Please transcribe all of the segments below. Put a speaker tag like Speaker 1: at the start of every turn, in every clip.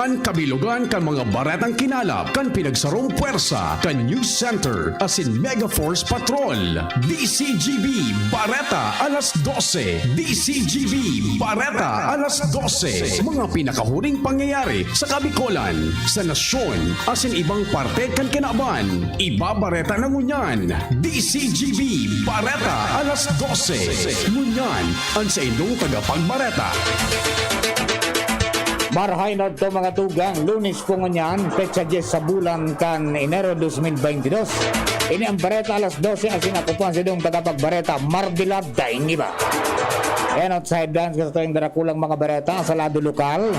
Speaker 1: Ang kabilugan kan mga baretang kinalap kan pinagsarong puwersa kan News Center as in Mega Force Patrol. DCGB Bareta alas 12. DCGB Bareta alas 12. Mga pinakahuring pangyayari sa Kabikolan, sa nasyon, as in ibang parte kan kinaban. Iba Bareta na ngunyan. DCGB Bareta alas 12. Ngunyan ang sa indong tagapagbareta.
Speaker 2: Marhay na ito mga tugang, Lunes po ngunyan, petsa 10 sa bulan kan Enero 2022. Ini ang bareta alas 12 asin ako po ang sidong tagapagbareta, Marbilad daing iba. And outside dance kasi ito yung darakulang mga bareta sa lado lokal.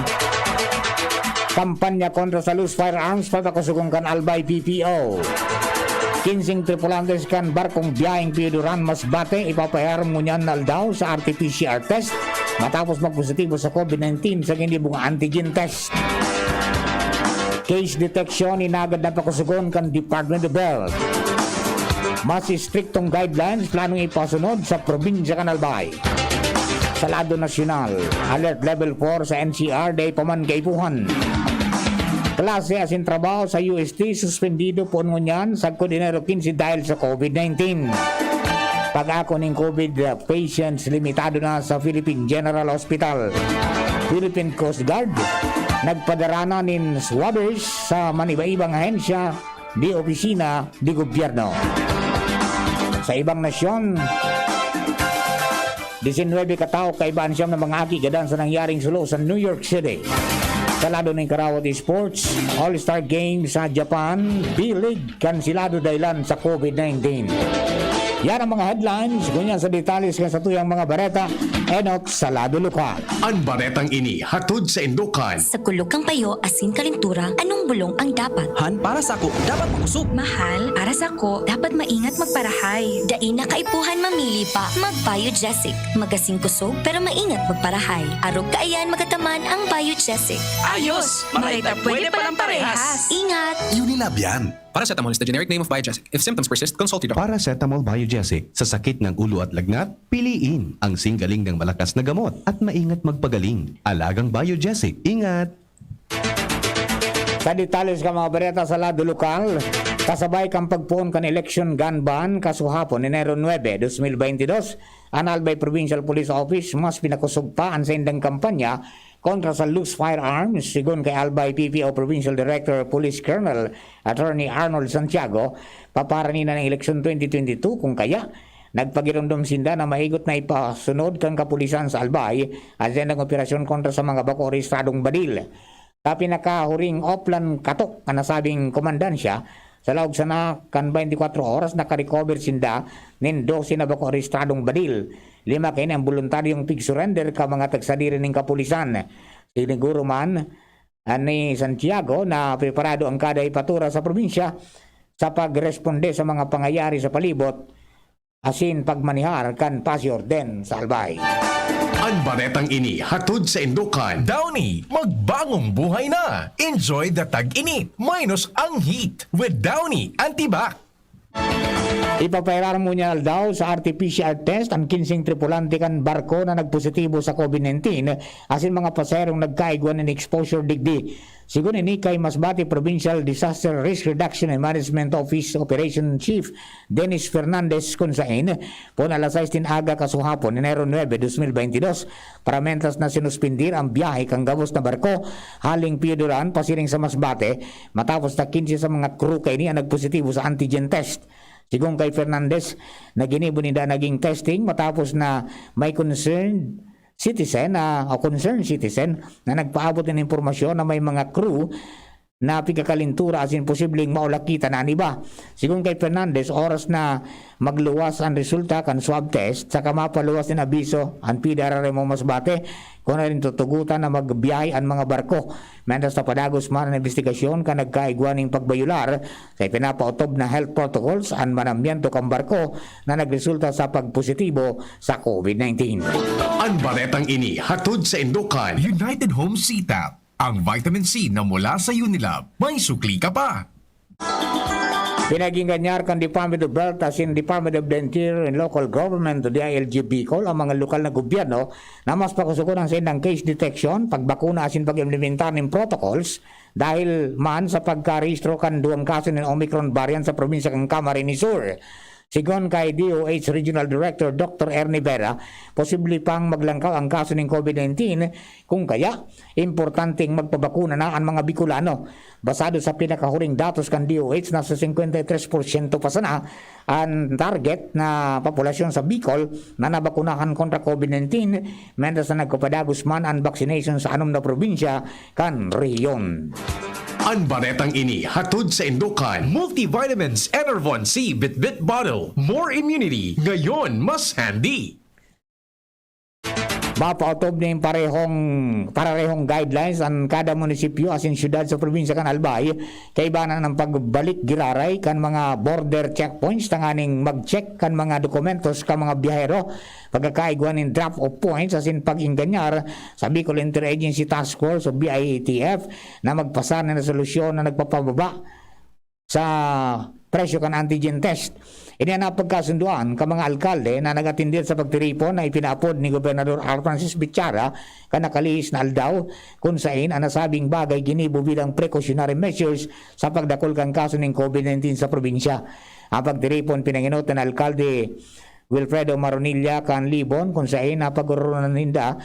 Speaker 2: Kampanya kontra sa loose firearms pagkakusugong kan Albay PPO. 15 tripulantes kan barkong biyaheng Piyuduran Masbate ipapayaram ngunyan na daw sa RT-PCR test matapos magpositibo sa COVID-19 sa ginibong antigen test. Case detection inagad na pakusugon kan Department of Health. Mas striktong guidelines planong ipasunod sa probinsya kan Albay. Sa lado nasyonal, alert level 4 sa NCR day paman kaipuhan. Klase asin trabaho sa UST suspendido po ngunyan sa Enero 15 dahil sa COVID-19. Pag-ako ng COVID patients limitado na sa Philippine General Hospital. Philippine Coast Guard nagpadarana ng swabbers sa maniba-ibang ahensya di opisina di gobyerno. Sa ibang nasyon, 19 katao kaibaan siyam ng mga aki gadan sa nangyaring sulo sa New York City. Sa lado ng Karawat Sports, All-Star Game sa Japan, B-League kansilado dahilan sa COVID-19. Yan ang mga headlines, ganyan sa detalles sa tuyang mga bareta, enot sa lado lokal.
Speaker 1: Ang baretang ini hatod sa Indukan.
Speaker 3: Sa kulukang payo, asin kalintura, anong bulong ang dapat?
Speaker 4: Han, para sa ako, dapat makusog.
Speaker 3: Mahal, para sa ko, dapat maingat magparahay. Dain na kaipuhan mamili pa, mag-Biogesic. Magasing kusog, pero maingat magparahay. Arog kaayan magataman ang Biogesic.
Speaker 4: Ayos! Marita, pwede palang parehas.
Speaker 3: Ingat!
Speaker 5: Unilab yan.
Speaker 4: Paracetamol is the generic name of Biogesic. If symptoms persist, consult your doctor.
Speaker 5: Paracetamol Biogesic. Sa sakit ng ulo at lagnat, piliin ang singgaling ng malakas na gamot at maingat magpagaling. Alagang Biogesic. Ingat!
Speaker 2: Sa detalles ka mga bareta sa lado lokal, kasabay kang pagpuon kan election gun ban kasuhapon Enero 9, 2022, ang Albay Provincial Police Office mas pinakusog pa ang sendang kampanya kontra sa loose firearms sigon kay Albay PPO Provincial Director Police Colonel Attorney Arnold Santiago paparanin na ng eleksyon 2022 kung kaya nagpagirumdum sinda na maigot na ipasunod kang kapulisan sa Albay at sendang operasyon kontra sa mga bako rehistradong badil. Sa pinakahuring oplan katok na nasabing komandansya sa laog sana kan 24 oras nakarecover sinda nin 12 na bako rehistradong badil. 5 kayo ang voluntaryong pig-surrender ka mga tagsadiri ng kapulisan. Siniguro man ni Santiago na preparado ang kada ipatura sa probinsya sa pagresponde sa mga pangyayari sa palibot asin pagmanihar kan pasiorden sa Albay.
Speaker 1: Ang baretang ini hatod sa Indukan.
Speaker 6: Downy, magbagong buhay na. Enjoy the tag-init minus ang heat with Downy Antibac.
Speaker 2: Ipapairar mo niya daw sa RT-PCR test ang 15 tripulante kan barko na nagpositibo sa COVID-19 asin mga paserong nagkaigwan ng exposure digdi. Sigun ini kay Masbate Provincial Disaster Risk Reduction and Management Office Operation Chief Dennis Fernandez Kunsain pon alas 16 aga kasuhapon Enero 9, 2022 para mentas na sinuspindir ang biyahe kang gabos na barko haling Piyuduran pasiring sa Masbate matapos na 15 sa mga crew kay ni ang nagpositibo sa antigen test. Sigong kay Fernandez, naginibo nila naging testing matapos na may concerned citizen na nagpaabot ng impormasyon na may mga crew na pigkakalintura asin posibleng maulakita na iba. Sigong kay Fernandez, oras na magluwas ang resulta kan swab test saka mapaluwas din abiso ang PDRR mo Masbate kung na rin tutugutan na magbiyahe ang mga barko. Mentas na padagos man ang investigasyon ka nagkaigwaning pagbayular sa pinapautob na health protocols ang manamyento kang barko na nagresulta sa pagpositibo sa COVID-19.
Speaker 1: Ang baretang ini hatod sa Indukan.
Speaker 6: United Home C-Tap, ang vitamin C na mula sa Unilab. May sukli ka pa.
Speaker 2: Pinaginganyar kan Department of Health as in Department of the Interior and Local Government to DILG Bicol ang mga lokal na gobyerno na mas pakusukunan sa indang case detection, pagbakuna asin pag-implementar ng protocols dahil man sa pagka-rehistro kan duwang kaso ng Omicron variant sa probinsya ng Camarines Sur. Sigon kay DOH Regional Director Dr. Ernie Vera, posible pang maglangkaw ang kaso ng COVID-19 kung kaya importanteng magpabakuna na ang mga Bicolano. Basado sa pinakahuring datos kan DOH, nasa 53% pa sana ang target na populasyon sa Bicol na nabakunahan kontra COVID-19 mentre sa nagpapadagos man ang vaccination sa 6 na probinsya kan rehiyon.
Speaker 1: Ang baretang ini hatod sa Indukan.
Speaker 6: Multivitamins Enervon C Bit Bottle. More immunity. Ngayon, mas handy.
Speaker 2: Mapautob na yung parehong guidelines ang kada munisipyo asin syudad sa probinsya kan Albay kaibanan ng pagbalik giraray kan mga border checkpoints tanganing mag-check kan mga dokumentos kan mga biyahero pagkakaiguan ng drop of points asin pag-inganyar sa Bicol Interagency Task Force o BIATF na magpasa ng resolusyon na nagpapababa sa presyo kan antigen test. Ini na pagkasunduan ka mga alkalde na nagatindir sa pagtiripon na ipinaapod ni Gobernador R. Francis Bichara ka nakalihis na aldaw kung saan ang nasabing bagay ginibo bilang precautionary measures sa pagdakol kang kaso ng COVID-19 sa probinsya. Ang pagtiripon pinanginot ng alkalde Wilfredo Maronilla kan Libon kung saan napagururanan ninda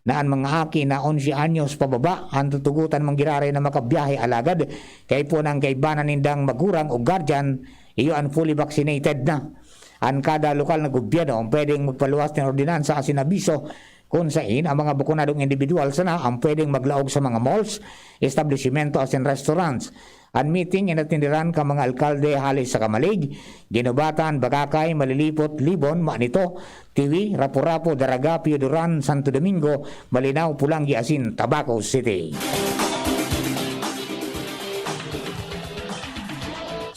Speaker 2: na ang mga aki na 11 anyos pababa ang tutugutan manggiraray na makabiyahe alagad kay po ng kaibanan nindang magurang o guardian iyo ang fully vaccinated na. Ang kada lokal na gobyerno ang pwedeng magpaluwas ng ordinansa asin abiso kung saan ang mga bakunadong individual sana ang pwedeng maglaog sa mga malls, establishmento asin restaurants. Ang meeting inatindiran ka mga alkalde halis sa Kamalig, Ginobatan, Bagakay, Malilipot, Libon, Manito, Tiwi, Rapu-Rapu, Daraga, Pioduran, Santo Domingo, Malinaw, Pulangi, asin Tabaco City.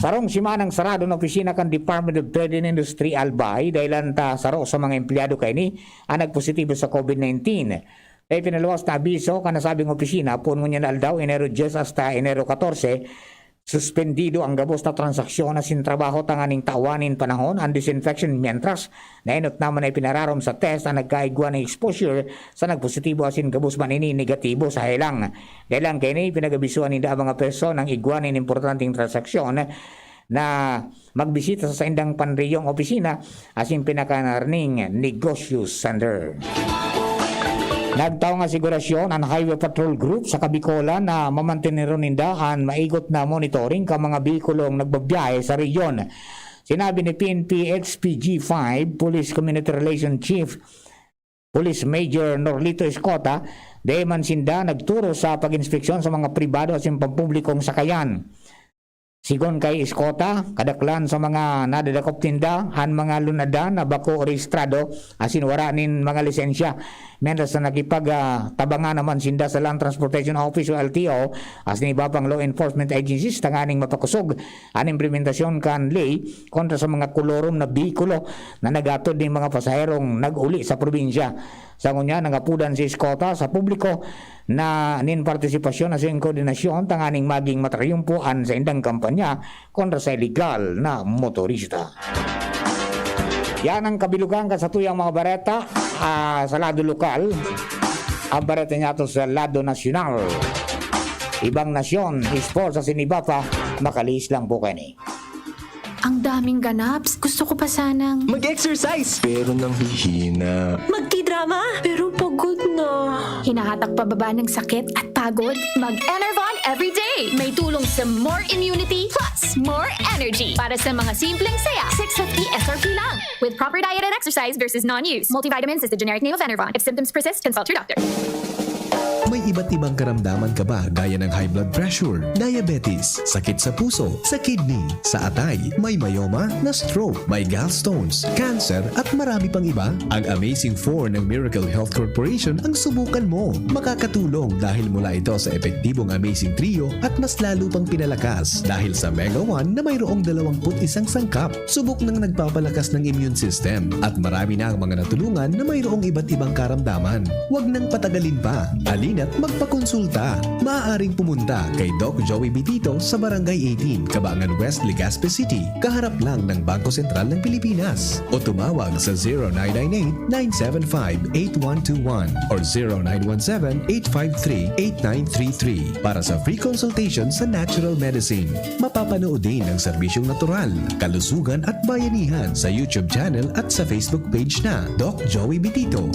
Speaker 2: Sarong simanang sarado ng opisina kan Department of Trade and Industry Albay dahil ta saro sa mga empleyado kay ni ang nagpositibo sa COVID-19. Ay pinaluwas na abiso kan nasabing opisina puno niya na aldaw Enero 10 hasta Enero 14 suspendido ang gabos na transaksyon na sintrabaho tanganing tawanin panahon ang disinfection mientras na inot naman ay pinararom sa test ang nagkaigwa ng exposure sa nagpositibo asin gabos manini negatibo sa helang. Kailang kay ni pinagabisuan ninda ang mga person ng igwa ng importanteng transaksyon na magbisita sa indang panriyong opisina asin pinakanarning negosyo center. Nagtaw nga sigurasyon ang Highway Patrol Group sa Kabikolan na mamantinero ninda ang maigot na monitoring ka mga bikulong nagbabiyahe sa reyon. Sinabi ni PNP XPG 5 Police Community Relations Chief Police Major Norlito Escota, deman sinda nagturo sa pag-inspeksyon sa mga pribado at pampublikong sakayan. Sigon kay Escota, kadaklan sa mga nadadakop tinda han mga lunada na bako rehistrado asin waranin mga lisensya. Mentas na nakipagtabangan naman sinda sa Land Transportation Office o LTO asin ibabang law enforcement agencies tanganing mapakusog ang implementasyon kan lay kontra sa mga kolorom na bikulo na nagatod ng mga pasaherong nag-uli sa probinsya. Sa ngunya, nangapudan si Escota sa publiko na nin partisipasyon na sa koordinasyon tanganing maging matrayumpuan sa indang kampanya kontra sa illegal na motorista. Yan ang kabilugan ka sa tuyang mga bareta sa lado lokal. Ang bareta niya to sa lado nasyonal. Ibang nasyon, sports sa sinibapa, makalis lang po kayo ni.
Speaker 7: Ang daming ganaps. Gusto ko pa sanang
Speaker 4: Mag-exercise!
Speaker 6: Pero nang hihina.
Speaker 3: Magti-drama, pero pagod na.
Speaker 7: hinahatak pababa ng sakit at pagod. Mag-Enervon everyday. May tulong sa more immunity plus more energy. Para sa mga simpleng saya, 650 SRP lang. With proper diet and exercise versus non-use. Multivitamins is the generic name of Enervon. If symptoms persist, consult your doctor.
Speaker 5: May iba't ibang karamdaman ka ba gaya ng high blood pressure, diabetes, sakit sa puso, sa kidney, sa atay, may myoma, na stroke, may gallstones, cancer at marami pang iba? Ang Amazing 4 ng Miracle Health Corporation ang subukan mo. Makakatulong dahil mula ito sa epektibong Amazing Trio at mas lalo pang pinalakas dahil sa Mega 1 na mayroong 21 sangkap. Subok ng nagpapalakas ng immune system at marami na ang mga natulungan na mayroong iba't ibang karamdaman. Huwag nang patagalin pa. Alin mahalina't magpakonsulta. Maaaring pumunta kay Doc Joey Bitito sa Barangay 18, Cabangan West, Legazpi City, kaharap lang ng Bangko Sentral ng Pilipinas. O tumawag sa 0998-975-8121 or 0917-853-8933 para sa free consultation sa natural medicine. Mapapanood din ang serbisyong natural, kalusugan at bayanihan sa YouTube channel at sa Facebook page na Doc Joey Bitito.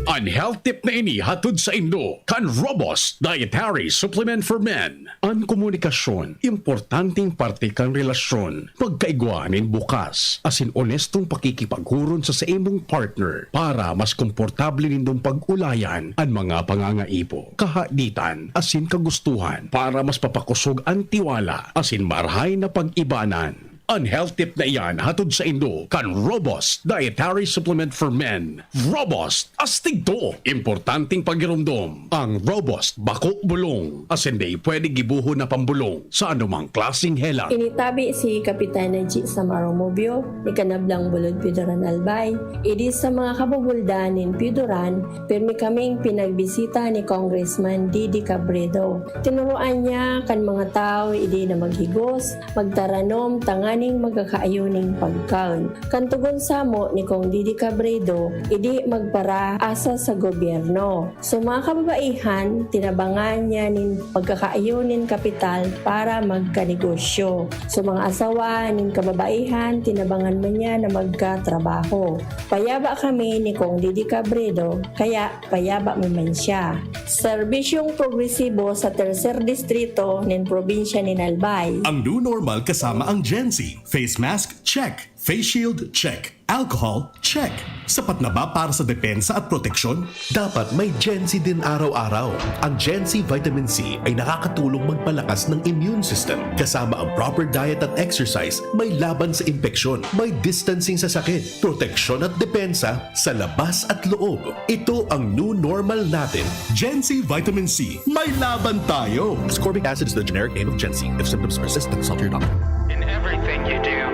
Speaker 1: Ang health tip na ini hatod sa Indo, kan Robust Dietary Supplement for Men. Ang komunikasyon, importanteng parte kan relasyon. Pagkaigwanin bukas, asin honestong pakikipaghuron sa imong partner para mas komportable nindong pag-ulayan ang mga pangangaipo, kahaditan, asin kagustuhan para mas papakusog ang tiwala, asin marhay na pag-ibanan. Ang health tip na iyan hatod sa Indo kan Robust Dietary Supplement for Men. Robust astig to. Importanteng pagirumdom. Ang Robust bako bulong. Asin di pwede gibuho na pambulong sa anumang klaseng helang.
Speaker 8: Initabi si Kapitana G. Samaro Mobio, ni Kanablang Bulod Pidoran Albay. Idi sa mga kabubuldanin Pidoran, pirmi kaming pinagbisita ni Congressman Didi Cabredo. Tinuruan niya kan mga tao idi na maghigos, magtaranom, tanganing magkakaayuning pagkaon. Kantugon samo ni Kong Didi Cabredo, idi magpara asa sa gobyerno. So mga kababaihan, tinabangan niya nin pagkakaayunin kapital para magkanegosyo. So mga asawa nin kababaihan, tinabangan man niya na magkatrabaho. Payaba kami ni Kong Didi Cabredo, kaya payaba man siya. Serbisyong progresibo sa tercer distrito nin probinsya ni Albay.
Speaker 9: Ang new normal kasama ang Gen Z. Face mask, check. Face shield, check. Alcohol, check. Sapat na ba para sa depensa at proteksyon?
Speaker 5: Dapat may Gen Z din araw-araw. Ang Gen Z Vitamin C ay nakakatulong magpalakas ng immune system. Kasama ang proper diet at exercise, may laban sa impeksyon, may distancing sa sakit, proteksyon at depensa sa labas at loob. Ito ang new normal natin.
Speaker 9: Gen Z Vitamin C. May laban tayo!
Speaker 6: Ascorbic acid is the generic name of Gen Z. If symptoms persist, consult your doctor.
Speaker 10: In everything you do,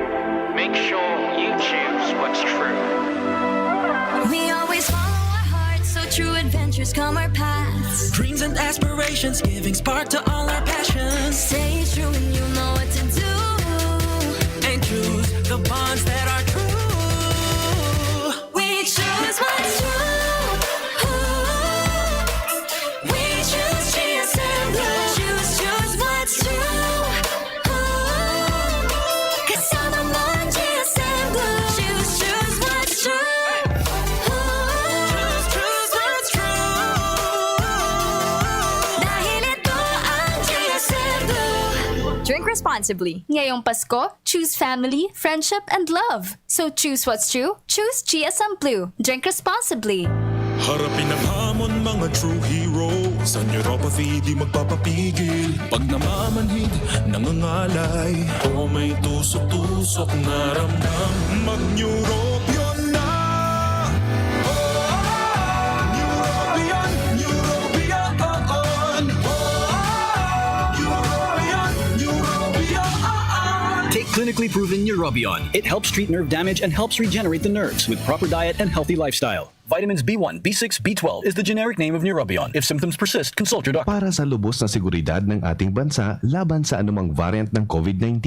Speaker 10: make sure you choose what's true.
Speaker 3: We always follow our hearts, so true adventures come our paths.
Speaker 4: Dreams and aspirations, giving spark to all our passions.
Speaker 3: Stay true and you know what to do.
Speaker 4: And choose the bonds that are true.
Speaker 3: We choose what's true. We choose GSM Blue. Choose what's true. Kasama mo ang GSM Blue. Choose what's true.
Speaker 4: Choose what's true.
Speaker 3: Dahil ito ang GSM Blue.
Speaker 7: Drink responsibly. Ngayong Pasko, choose family, friendship, and love. So choose what's true. Choose GSM Blue. Drink responsibly.
Speaker 11: Harapin ang hamon, mga true hero. Sa neuropathy di magpapapigil. Pag namamanhid, nangangalay, o may tusok-tusok na ramdam, mag-neurobion na. Neurobion, Neurobion. Neurobion.
Speaker 12: Take clinically proven Neurobion. It helps treat nerve damage and helps regenerate the nerves with proper diet and healthy lifestyle. Vitamins B1, B6, B12 is the generic name of Neurobion. If symptoms persist, consult your doctor.
Speaker 5: Para sa lubos na seguridad ng ating bansa laban sa anumang variant ng COVID-19,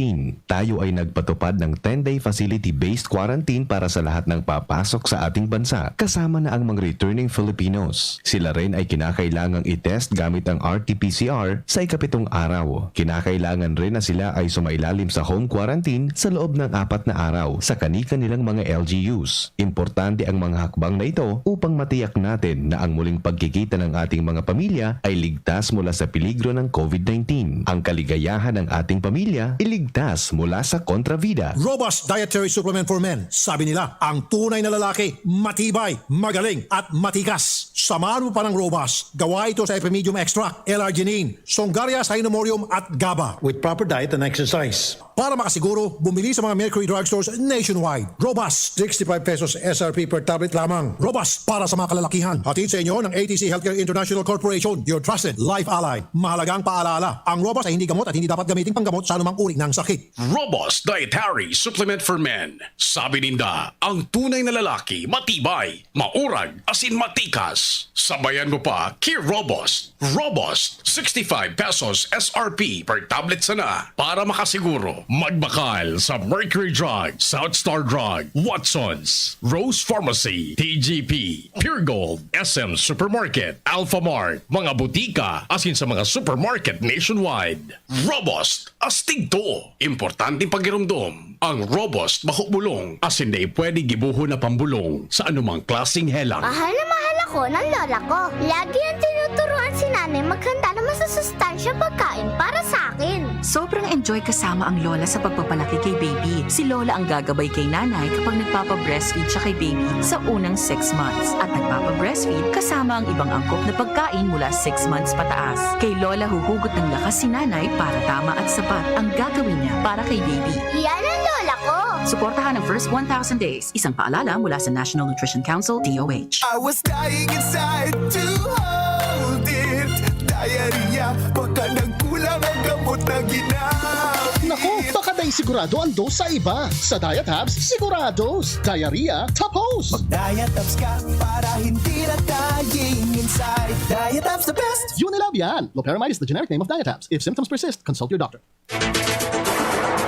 Speaker 5: tayo ay nagpatupad ng 10-day facility-based quarantine para sa lahat ng papasok sa ating bansa, kasama na ang mga returning Filipinos. Sila rin ay kinakailangang i-test gamit ang RT-PCR sa ikapitong araw. Kinakailangan rin na sila ay sumailalim sa home quarantine sa loob ng 4 na araw sa kani-kanilang mga LGUs. Importante ang mga hakbang na ito upang matiyak natin na ang muling pagkikita ng ating mga pamilya ay ligtas mula sa peligro ng COVID-19. Ang kaligayahan ng ating pamilya iligtas mula sa kontravida.
Speaker 13: Robust Dietary Supplement for Men. Sabi nila, ang tunay na lalaki, matibay, magaling at matikas. Samahan mo pa ng Robust. Gawa ito sa Epimedium Extract, L-arginine, Songaria Cynomorium at GABA.
Speaker 14: With proper diet and exercise.
Speaker 13: Para makasiguro, bumili sa mga Mercury Drugstores nationwide. Robust, 65 pesos SRP per tablet lamang. Robust para sa mga kalalakihan. Hatid sa inyo ng ATC Healthcare International Corporation, your trusted life ally. Mahalagang paalala, ang Robust ay hindi gamot at hindi dapat gamitin panggamot sa anumang uri ng sakit.
Speaker 1: Robust Dietary Supplement for Men. Sabi ninda, ang tunay na lalaki, matibay, maurag, asin matikas. Sabayan mo pa, Key Robust. Robust, 65 pesos SRP per tablet sana. Para makasiguro, magbakal sa Mercury Drug, Southstar Drug, Watsons, Rose Pharmacy, TGP, Pure Gold, SM Supermarket, Alpha Mart, mga butika, asin sa mga supermarket nationwide. Robust, astig to. Importanteng pagirumdom. Ang Robust mahubulong, asin na pwede gibuho na pambulong sa anumang klaseng helang.
Speaker 14: Mahal na mahal ako ng lola ko. Lagi ang tinuturuan si nanay maghanda ng masusustansya pagkain para sa akin.
Speaker 15: Sobrang enjoy kasama ang lola sa pagpapalaki kay baby. Si lola ang gagabay kay nanay kapag nagpapa-breastfeed siya kay baby sa unang 6 months. At nagpapa-breastfeed kasama ang ibang angkop na pagkain mula 6 months pataas. Kay lola huhugot ng lakas si nanay para tama at sapat ang gagawin niya para kay baby.
Speaker 14: Yan ang lola ko.
Speaker 15: Suportahan ang first 1,000 days. Isang paalala mula sa National Nutrition Council, DOH.
Speaker 4: I was dying inside to hold it. Diarrhea, baka nagkulang ang gamot na ginamit.
Speaker 16: Naku, baka dahil sigurado ang dose sa iba. Sa Diet Hubs, sigurados. Diarrhea, tapos.
Speaker 4: Mag-diet ups ka para hindi na dying inside. Diet ups the best.
Speaker 16: Unilab yan. Loperamide is the generic name of Diet Hubs. If symptoms persist, consult your doctor.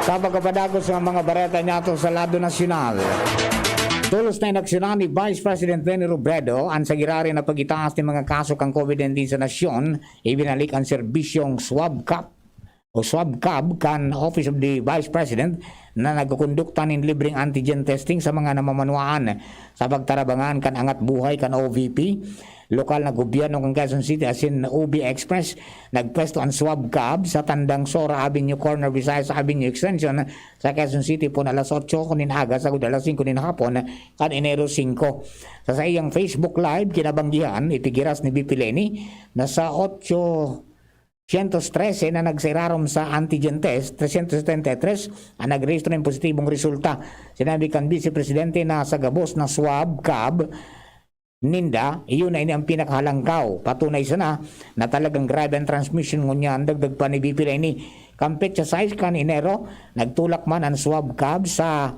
Speaker 2: Sa pagkapadagos ng mga bareta niya sa lado nasyonal. Tulos na inaksyonan ni Vice President Leni Robredo ang sagirari na pag-itaas ng mga kaso kang COVID-19 sa nasyon, ibinalik ang serbisyong swab cab kan Office of the Vice President na nagkukondukta ng libreng antigen testing sa mga namamanuaan sa pagtarabangan kan angat buhay kan OVP. Lokal na gobyerno ng Quezon City asin UB Express nagpwesto ang swab cab sa tandang Sora Avenue Corner Visayas Avenue Extension sa Quezon City po na alas 8 kunin aga sa alas 5 nin hapon kan Enero 5. Sa iyang Facebook Live kinabanggihan itigiras ni BP Leni na sa 813 na nagsirarom sa antigen test, 373 ang nagrehistro ng positibong resulta. Sinabi kan Vice Presidente na sa gabos na swab cab ninda, iyon na ini ang pinakahalangkaw. Patunay sana na talagang grabe ang transmission ngunyan dagdag pa ni BP Leni. Kampet sa 6 kan Enero, nagtulak man ang swab cab sa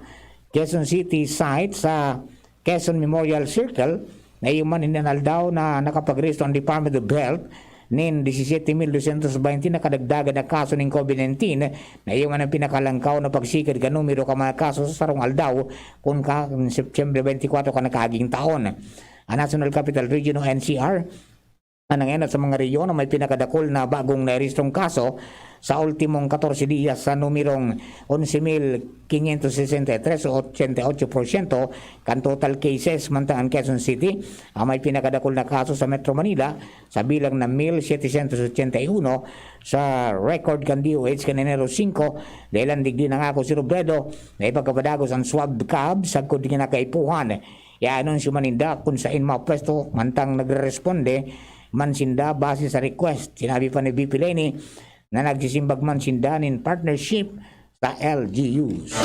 Speaker 2: Quezon City site sa Quezon Memorial Circle na iyon man inanal daw na nakapagresto ang Department of Health nin 17,220 na kadagdagan na kaso ng COVID-19 na iyon ang pinakalangkaw na pagsikid ka numero ka mga kaso sa sarong aldaw kung ka September 24 ka nakaging taon. Ang National Capital Region o NCR ang nangyayari sa mga reyon na may pinakadakol na bagong nairegistrong kaso sa ultimong 14 dias sa numerong 11,563 o 88% kan total cases mantangan Quezon City ang may pinakadakol na kaso sa Metro Manila sa bilang na 1,781 sa record kan DOH kan Enero 5 dahil ang digdi na nga ako si Robredo na ipagkapadagos ang swab cab sa kod kinakaipuhan. I-anunsyo maninda kung saan mapwesto mantang nagre-responde mansinda base sa request. Sinabi pa ni BP Leni na nagsisimbag mansinda in partnership sa LGUs.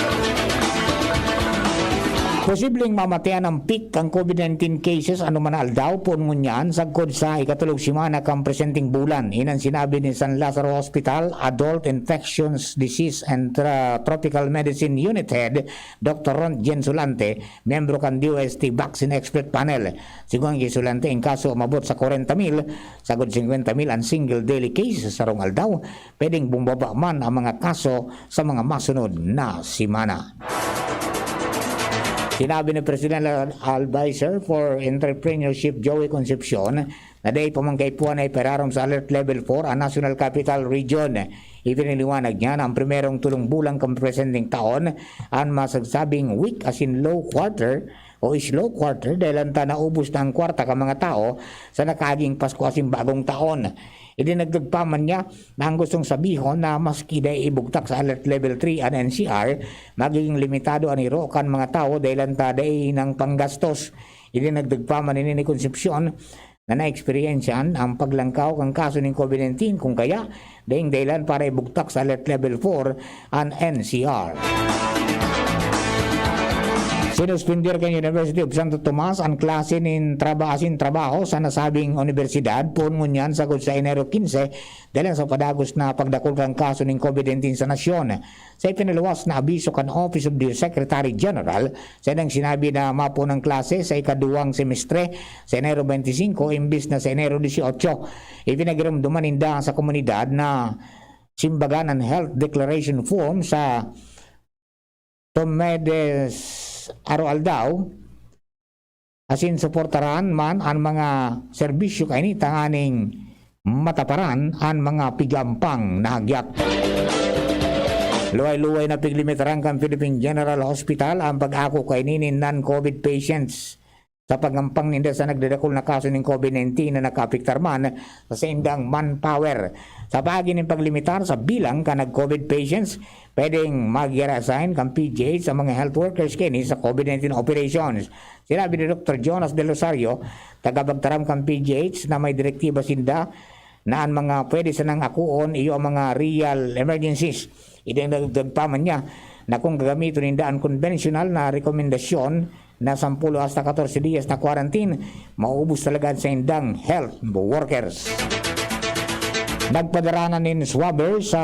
Speaker 2: Posibleng mamatayan ang peak ang COVID-19 cases anuman aldaw po ngunyan sagkod sa ikatulog simana kang presenting bulan. Inan sinabi ni San Lazaro Hospital Adult Infectious Disease and Tropical Medicine Unit Head Dr. Ron Gensulante, membro kan DOST Vaccine Expert Panel. Sigung Gensulante ang kaso umabot sa 40,000, sagod 50,000 ang single daily cases sa rong aldaw. Pwedeng bumaba man ang mga kaso sa mga masunod na simana. Sinabi ni President Advisor for Entrepreneurship Joey Concepcion na dahil pamangkaipuan ay perarom sa Alert Level 4 ang National Capital Region. Ipiniliwanag niya na ang primerong tulong bulang kang presenting taon ang masagsabing weak as in low quarter o slow quarter dahil ang naubos na ang kwarta ka mga tao sa nakaging Pasko as in bagong taon. Idinagdag pa man niya na ang gustong sabihin na maski dahil ibugtak sa Alert Level 3 ang NCR, magiging limitado ang irokan mga tao dahil ang taday ng panggastos. Idinagdag pa man ni Concepcion na na-experiensyan ang paglangkaw ng kaso ng COVID-19 kung kaya daing dahilan para ibugtak sa alert level 4 ang NCR. Sinuspindir kay University of Santo Tomas ang klase ng trabaho sa nasabing universidad pun ngunyan sagod sa Enero 15 dahil sa padagos na pagdakol kang kaso ng COVID-19 sa nasyon. Sa ipinaluwas na abiso kan Office of the Secretary General, sa nang sinabi na mapo ng klase sa ikaduwang semestre sa Enero 25 imbis na sa Enero 18. Ipinagiramduman ninda sa komunidad na simbagan ng health declaration form sa Tomedes Aroaldao asin suportaran man ang mga serbisyo kaini tanganing mataparan ang mga pigampang nahagyat. Luway-luway na piglimitaran kan Philippine General Hospital ang pag-ako kaini ni non-COVID patients sa pagampang ninda sa nagdadakol na kaso ng COVID-19 na nakapiktar man sa indang manpower. Sa pagi ng paglimitar sa bilang ka nag-COVID patients, pwedeng mag-reassign kang PGH sa mga health workers kini sa COVID-19 operations. Sinabi ni Dr. Jonas De Rosario, tagapagtaram kang PGH na may direktiba sinda na ang mga pwede sanang akuon iyo ang mga real emergencies. Idagdag pa man niya na kung gagamitin ninda ang conventional na rekomendasyon na 10 hasta 14 dias na quarantine, maubos talaga sa indang health workers. Nagpadaranan ng swabber sa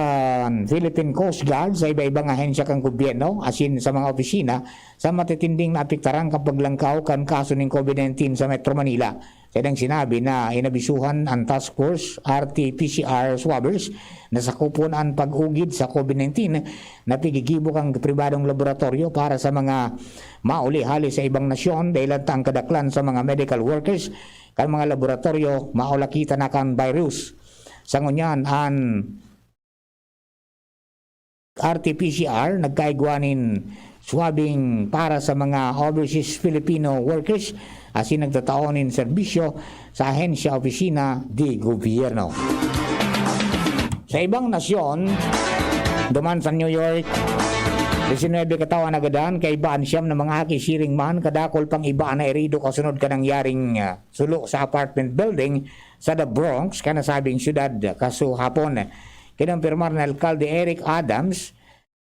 Speaker 2: Philippine Coast Guard sa iba-ibang ahensya kang gobyerno asin sa mga opisina sa matitinding naapektaran kapag langkaw kan kaso ng COVID-19 sa Metro Manila. Kaya sinabi na inabisuhan ang task force RT-PCR swabbers na sakupon ang pag-ugid sa COVID-19 na pigigibok ang pribadong laboratorio para sa mga maulihali sa ibang nasyon dahil ang kadaklan sa mga medical workers kan mga laboratorio maulakita na kan virus. Sa ngunyan, ang RT-PCR nagkaigwanin swabbing para sa mga overseas Filipino workers asin nagtataonin serbisyo sa ahensya opisina di gobyerno. Sa ibang nasyon, duman sa New York, 19 katawan agadan kay ibaan siyam na mga akisiring man kadakol pang ibaan na irido kasunod ka nangyaring sulo sa apartment building sa The Bronx, kanasabing syudad kaso hapon. Kinumpirmar na Alkalde Eric Adams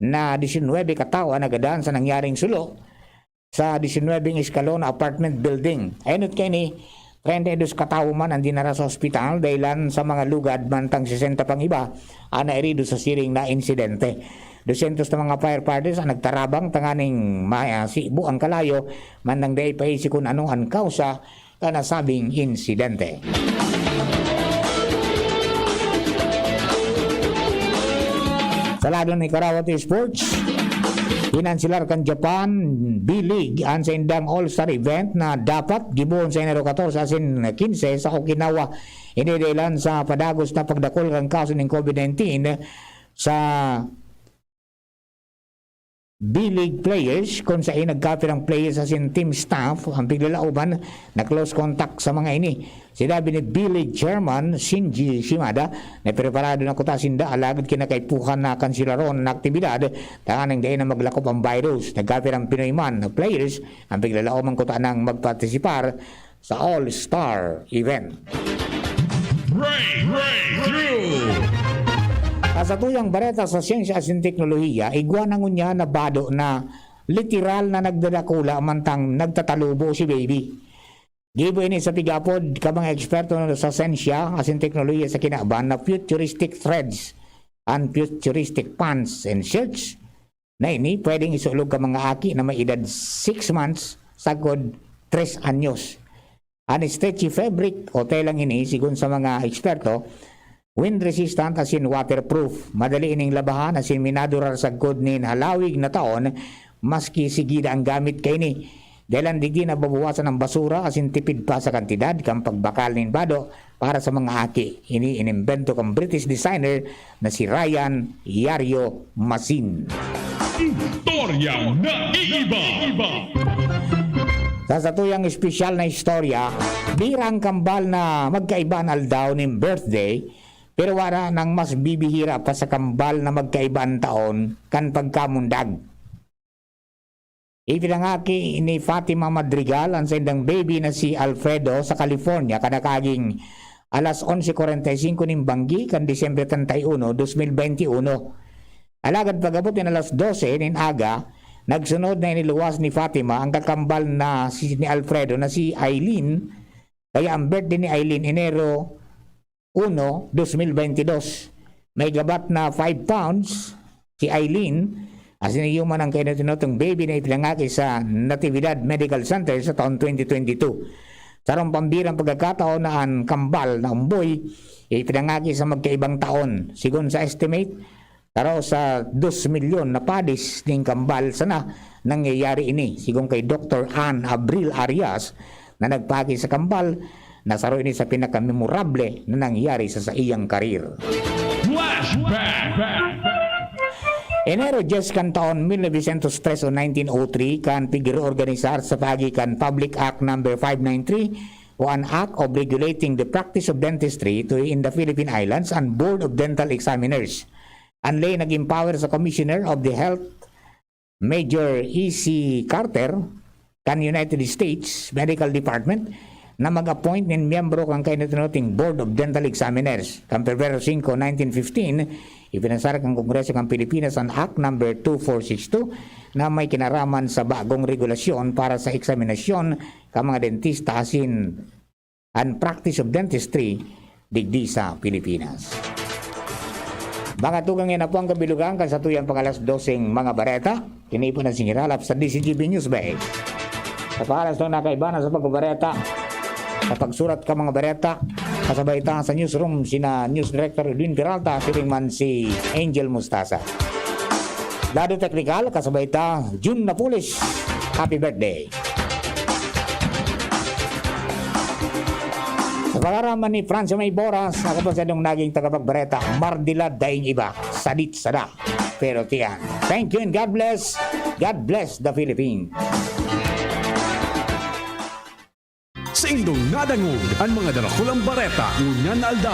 Speaker 2: na 19 katawan agadan sa nangyaring sulo sa 19 eskalon apartment building. Ayunot kay ni 32 katawo man ang dinara sa ospital dahilan sa mga lugad mantang 60 pang iba ang nairido sa siring na insidente. 200 na mga firefighters ang nagtarabang tanganing sibu ang kalayo mandang day pa isi kung anong ang kausa ka nasabing insidente. Sa lado ni Karawati Sports, hinansilar kan Japan B-League ang sa indang all-star event na dapat gibuon sa Enero 14 asin 15 sa Okinawa. Inidelan sa padagos na pagdakol ng kaso ng COVID-19 sa B-League players kung saan nagkapir ang players asin team staff ang piglalauban na close contact sa mga ini. Sinabi ni B-League Chairman Shinji Shimada na preparado na kuta sinda alagad kinakaipuhan na kansilaron na aktibidad tanganang dahin na maglakop ang virus. Nagkapir ang Pinoy man na players ang piglalauban kuta nang magpartisipar sa all-star event. Sa tuyang bareta sa siyensya at teknolohiya, igwa na ngunya na bado na literal na nagdadakula mantang nagtatalubo si baby. Gibo ini sa pigapod ka mga eksperto sa siyensya at teknolohiya sa kinaban na futuristic threads and futuristic pants and shirts na ini pwedeng isulog ka mga aki na may edad 6 months sagod 3 anyos. Ang stretchy fabric o telang ini sigun sa mga eksperto wind resistant asin waterproof. Madali ining labahan asin minadurar sa good nin halawig na taon maski sigida ang gamit kay ni. Dahil digdi na babawasan ng basura asin tipid pa sa kantidad kang pagbakal nin bado para sa mga aki. Ini inimbento kang British designer na si Ryan Yario Masin.
Speaker 11: Istorya na iiba.
Speaker 2: Sa satuyang espesyal na istorya, birang kambal na magkaibaan aldaw ng birthday, pero wala nang mas bibihira pa sa kambal na magkaibang taon kan pagkamundag. Ipinangaki ni Fatima Madrigal ang sendang baby na si Alfredo sa California kadakaging alas 11:45 ng banggi kan Disyembre 31, 2021. Alagad pagabot ng alas 12 ng aga, nagsunod na iniluwas ni Fatima ang kakambal na ni Alfredo na si Aileen. Kaya ang birthday ni Aileen Enero 1, 2022. May gabat na 5 pounds si Aileen. As iniyuman ang kinatinotong baby na ipinangaki sa Natividad Medical Center sa taon 2022. Sarong pambirang pagkakataon na ang kambal na umboy ipinangaki sa magkaibang taon. Sigon sa estimate, taro sa 2 milyon na padis ng kambal sana nangyayari ini. Sigon kay Dr. Ann Abril Arias na nagpaki sa kambal, nasaro ini sa pinakamemorable na nangyayari sa iyang karir. Enero 10 kan taon 1903 o 1903 kan pigir-organisar sa pagikan Public Act No. 593 o an act of regulating the practice of dentistry to in the Philippine Islands and Board of Dental Examiners. Anlay nag-empower sa Commissioner of the Health Major E.C. Carter kan United States Medical Department na mag-appoint ng miyembro kang kainatinoting Board of Dental Examiners. Kan Pebrero 5, 1915, ipinasara kang Kongreso ng Pilipinas ang Act No. 2462 na may kinaraman sa bagong regulasyon para sa eksaminasyon ka mga dentista asin and practice of dentistry digdi sa Pilipinas. Mga tugang yan na po ang kabilugan kan sa tuyang pangalas 12 mga bareta. Kinipo na singiralap sa DCGB News Bay. Sa pangalas ng nakaibanan sa pagbabareta, sa pagsurat ka mga bareta, kasabay ta sa newsroom sina News Director Edwin Peralta, siling man si Angel Mustasa. Lado Technical, kasabay ta June Napulis. Happy birthday! Sa pagaraman ni Francio May Boras, nakapasadong naging tagapagbareta, Mardila daing iba, sadit sada, pero tiyan. Thank you and God bless. God bless the Philippines.
Speaker 1: Sa indong nadangog ang mga darakulang bareta, ngunyan na alda